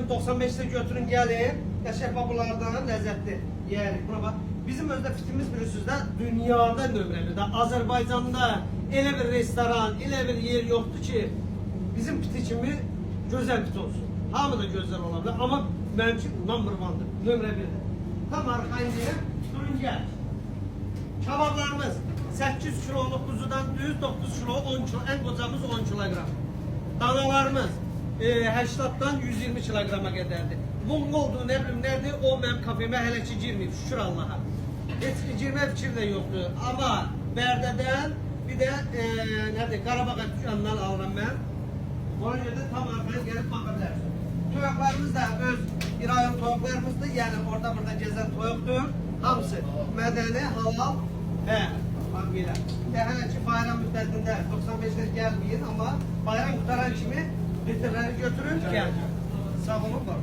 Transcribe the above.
bizim 95'te götürün gelin. Qəşəng bunlardan lezzetli yeğerik. Buna bak. Bizim özde fitimiz bilirsiniz de dünyada nömrəlidir. Azərbaycanda elə bir restoran, elə bir yer yoktu ki bizim piti kimi gözəl pit olsun. Hamı da gözəl olabilir ama benim için number one'dır. Nömrə birdir. Tam arxayındayım. Durun gel. Kebablarımız 800 kiloluk kuzudan düz 9 kilo 10 kilo en kocamız 10 kilogram. Danalarımız 80'dan 120 kilograma qədərdir. Bunun olduğu ne bileyim nerede o benim kafeme hele ki girmeyip şükür Allah'a. Hiç girme fikri de yoktu ama Berdədən bir de nerede Qarabağ dükkanından alıram ben. Ona göre de tam arkaya gelip bakabilirsiniz. Toyaklarımız da öz bir ayın toyaklarımızdır. Yani orada burada gezen toyaktur. Hamısı mədəni, halal. Bak böyle. Hele ki bayram müddətində 95'ler gelmeyin ama bayram qutaran kimi litrləri götürün gel. Sağ olun var.